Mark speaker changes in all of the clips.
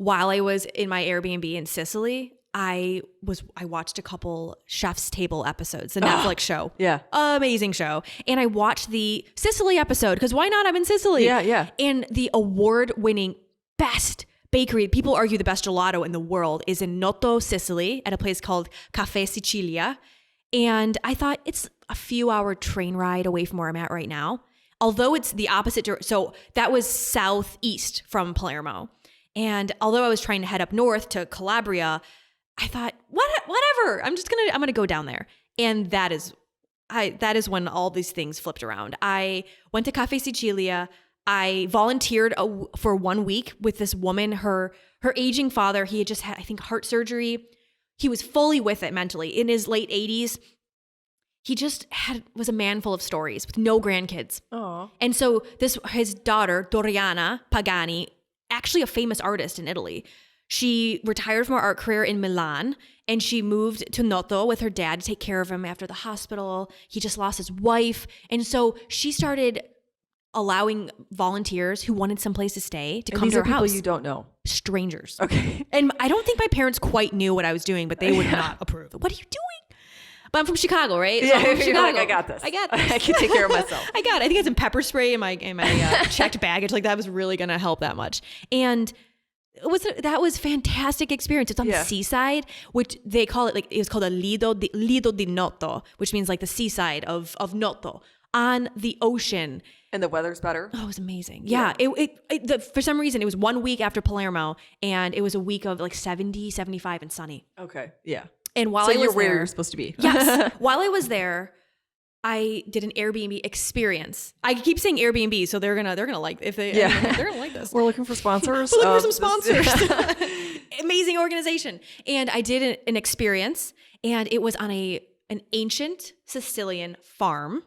Speaker 1: while I was in my Airbnb in Sicily, I watched a couple Chef's Table episodes, the Netflix show.
Speaker 2: Yeah.
Speaker 1: Amazing show. And I watched the Sicily episode because why not? I'm in Sicily.
Speaker 2: Yeah.
Speaker 1: And the award-winning best bakery, people argue the best gelato in the world, is in Noto, Sicily, at a place called Caffè Sicilia. And I thought it's a few hour train ride away from where I'm at right now. Although it's the opposite. So that was southeast from Palermo. And although I was trying to head up north to Calabria, I thought, whatever, I'm going to go down there. And that is when all these things flipped around. I went to Caffè Sicilia. I volunteered for 1 week with this woman, her aging father. He had just had, I think, heart surgery. He was fully with it mentally. In his late 80s, he just was a man full of stories with no grandkids.
Speaker 2: Oh.
Speaker 1: And so his daughter, Doriana Pagani, actually a famous artist in Italy. She retired from her art career in Milan and she moved to Noto with her dad to take care of him after the hospital. He just lost his wife. And so she started allowing volunteers who wanted someplace to stay to come to her house.
Speaker 2: These are people you don't know.
Speaker 1: Strangers.
Speaker 2: Okay.
Speaker 1: And I don't think my parents quite knew what I was doing, but they would not approve. What are you doing? But I'm from Chicago, right?
Speaker 2: Yeah,
Speaker 1: I'm from Chicago.
Speaker 2: like, I got this. I can take care of myself.
Speaker 1: I got it. I think I had some pepper spray in my checked baggage. Like that was really going to help that much. And that was fantastic experience. It's on the seaside, which they call it, like it was called a Lido di Noto, which means like the seaside of Noto on the ocean.
Speaker 2: And the weather's better.
Speaker 1: Oh, it was amazing. Yeah. For some reason, it was 1 week after Palermo and it was a week of like 70, 75 and sunny.
Speaker 2: Okay. Yeah.
Speaker 1: And while
Speaker 2: so
Speaker 1: I was
Speaker 2: you're where
Speaker 1: there,
Speaker 2: you're supposed to be.
Speaker 1: Yes. While I was there, I did an Airbnb experience. I keep saying Airbnb, so they're gonna like they're gonna like this.
Speaker 2: We're looking for sponsors.
Speaker 1: We're looking for some sponsors. Amazing organization. And I did an experience, and it was on an ancient Sicilian farm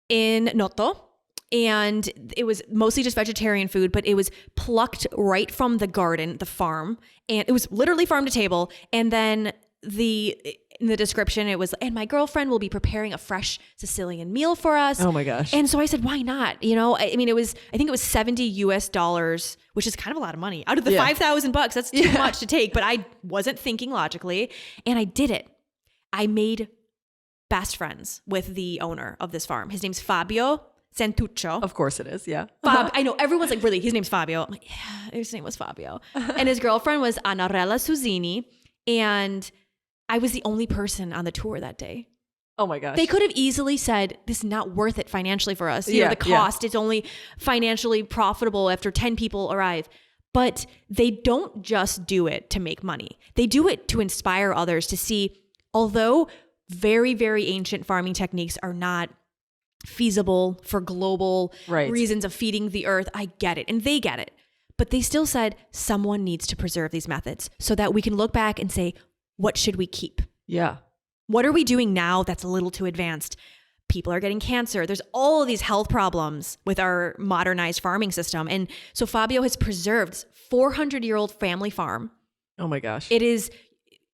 Speaker 1: in Noto. And it was mostly just vegetarian food, but it was plucked right from the garden, the farm. And it was literally farm to table. And then in the description, it was, and my girlfriend will be preparing a fresh Sicilian meal for us.
Speaker 2: Oh my gosh.
Speaker 1: And so I said, why not? You know, I mean, I think it was $70, which is kind of a lot of money. Out of the $5,000, that's too much to take, but I wasn't thinking logically. And I did it. I made best friends with the owner of this farm. His name's Fabio Santuccio.
Speaker 2: Of course it is, yeah.
Speaker 1: I know, everyone's like, really, his name's Fabio. I'm like, yeah, his name was Fabio. And his girlfriend was Annarella Susini. And I was the only person on the tour that day.
Speaker 2: Oh my gosh.
Speaker 1: They could have easily said, this is not worth it financially for us. You know, the cost, it's only financially profitable after 10 people arrive. But they don't just do it to make money. They do it to inspire others to see, although very, very ancient farming techniques are not feasible for global reasons of feeding the earth. I get it. And they get it. But they still said someone needs to preserve these methods so that we can look back and say, what should we keep?
Speaker 2: Yeah.
Speaker 1: What are we doing now that's a little too advanced? People are getting cancer. There's all of these health problems with our modernized farming system. And so Fabio has preserved 400-year-old family farm.
Speaker 2: Oh my gosh.
Speaker 1: It is,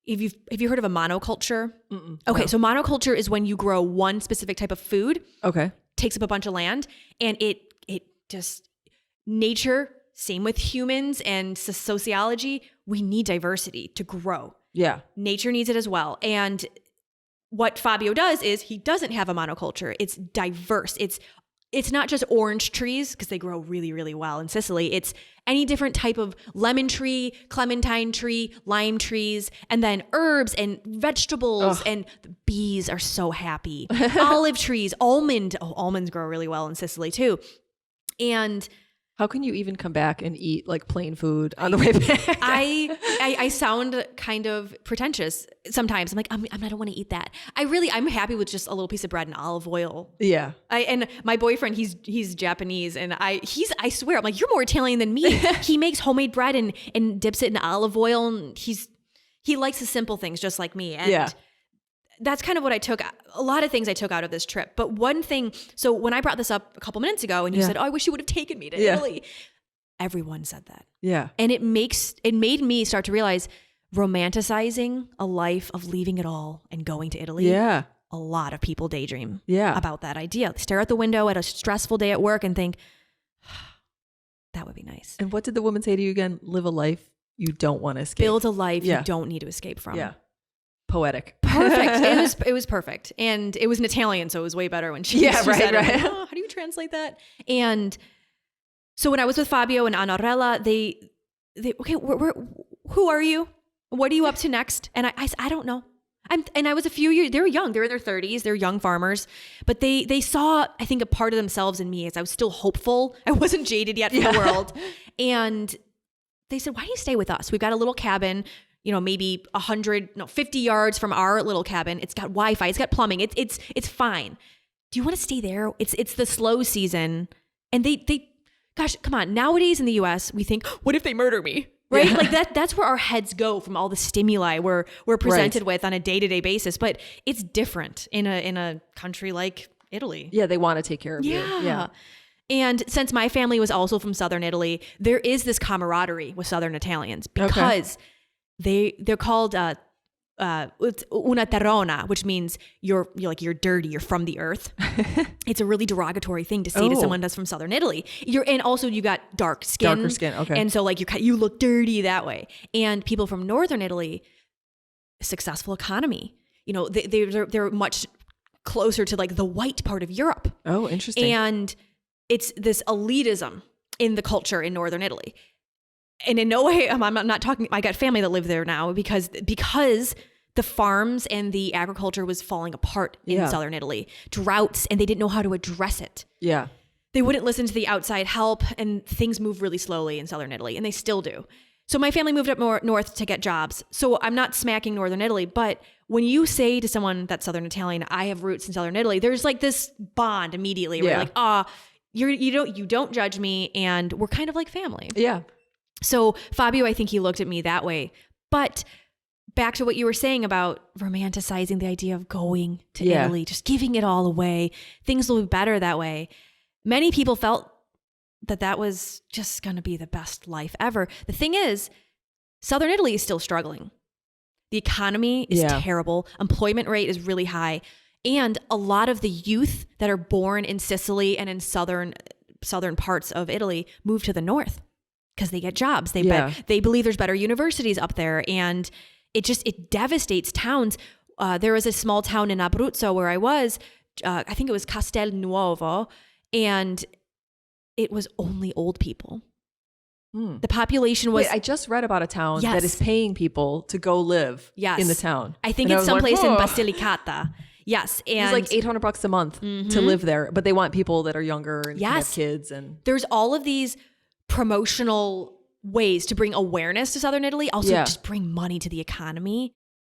Speaker 1: have you heard of a monoculture? Okay,
Speaker 2: no.
Speaker 1: So monoculture is when you grow one specific type of food.
Speaker 2: Okay.
Speaker 1: Takes up a bunch of land, and it just, nature, same with humans and sociology, we need diversity to grow.
Speaker 2: Yeah.
Speaker 1: Nature needs it as well. And what Fabio does is he doesn't have a monoculture. It's diverse. It's not just orange trees, because they grow really, really well in Sicily. It's any different type of lemon tree, clementine tree, lime trees, and then herbs and vegetables. And the bees are so happy. Olive trees, almonds grow really well in Sicily too. And
Speaker 2: how can you even come back and eat like plain food on the way back?
Speaker 1: I sound kind of pretentious sometimes. I'm like, I don't want to eat that. I'm happy with just a little piece of bread and olive oil.
Speaker 2: Yeah.
Speaker 1: And my boyfriend, he's Japanese, and I swear, I'm like, you're more Italian than me. He makes homemade bread and dips it in olive oil, and he likes the simple things just like me. And that's kind of what a lot of things I took out of this trip. But one thing, so when I brought this up a couple minutes ago and you said, oh, I wish you would have taken me to Italy. Everyone said that. Yeah. And it made me start to realize romanticizing a life of leaving it all and going to Italy. Yeah. A lot of people daydream about that idea. They stare out the window at a stressful day at work and think, that would be nice.
Speaker 2: And what did the woman say to you again? Live a life you don't want to escape.
Speaker 1: Build a life
Speaker 2: Yeah.
Speaker 1: you don't need to escape from.
Speaker 2: Yeah. Poetic.
Speaker 1: Perfect. It was perfect. And it was an Italian, so it was way better when she
Speaker 2: Yeah,
Speaker 1: she
Speaker 2: right,
Speaker 1: said it.
Speaker 2: right.
Speaker 1: Oh, how do you translate that? And so when I was with Fabio and Anarella, they okay, who are you? What are you up to next? And I don't know. And I was a few years, they were young, they were in their 30s, they're young farmers, but they saw, I think, a part of themselves in me as I was still hopeful. I wasn't jaded yet from the world. And they said, why don't you stay with us? We've got a little cabin, maybe 50 yards from our little cabin. It's got Wi-Fi, it's got plumbing. It's fine. Do you want to stay there? It's the slow season. And they gosh, come on. Nowadays in the US, we think, what if they murder me? Right? Yeah. Like that's where our heads go from all the stimuli we're presented with on a day-to-day basis. But it's different in a country like Italy.
Speaker 2: Yeah, they want to take care of you. Yeah.
Speaker 1: And since my family was also from Southern Italy, there is this camaraderie with Southern Italians because they're called una terrona, which means you're dirty, you're from the earth. It's a really derogatory thing to say to someone that's from Southern Italy. And also you got darker skin. Okay. And so you look dirty that way. And people from Northern Italy, successful economy. They're much closer to like the white part of Europe.
Speaker 2: Oh, interesting.
Speaker 1: And it's this elitism in the culture in Northern Italy. And in no way, I'm not talking, I got family that live there now because the farms and the agriculture was falling apart in Southern Italy. Droughts, and they didn't know how to address it. Yeah. They wouldn't listen to the outside help, and things move really slowly in Southern Italy, and they still do. So my family moved up north to get jobs. So I'm not smacking Northern Italy, but when you say to someone that's Southern Italian, I have roots in Southern Italy, there's like this bond immediately where you're like, you don't judge me, and we're kind of like family. Yeah. So Fabio, I think he looked at me that way. But back to what you were saying about romanticizing the idea of going to Italy, just giving it all away. Things will be better that way. Many people felt that was just going to be the best life ever. The thing is, Southern Italy is still struggling. The economy is terrible. Employment rate is really high. And a lot of the youth that are born in Sicily and in southern parts of Italy move to the north because they get jobs. They believe there's better universities up there. And it devastates towns. There was a small town in Abruzzo where I was, I think it was Castelnuovo, and it was only old people. The population was...
Speaker 2: Wait, I just read about a town that is paying people to go live in the town.
Speaker 1: I think it's someplace in Basilicata. Yes. And
Speaker 2: it's like $800 a month to live there, but they want people that are younger and can have kids. And
Speaker 1: there's all of these promotional ways to bring awareness to Southern Italy, also just bring money to the economy.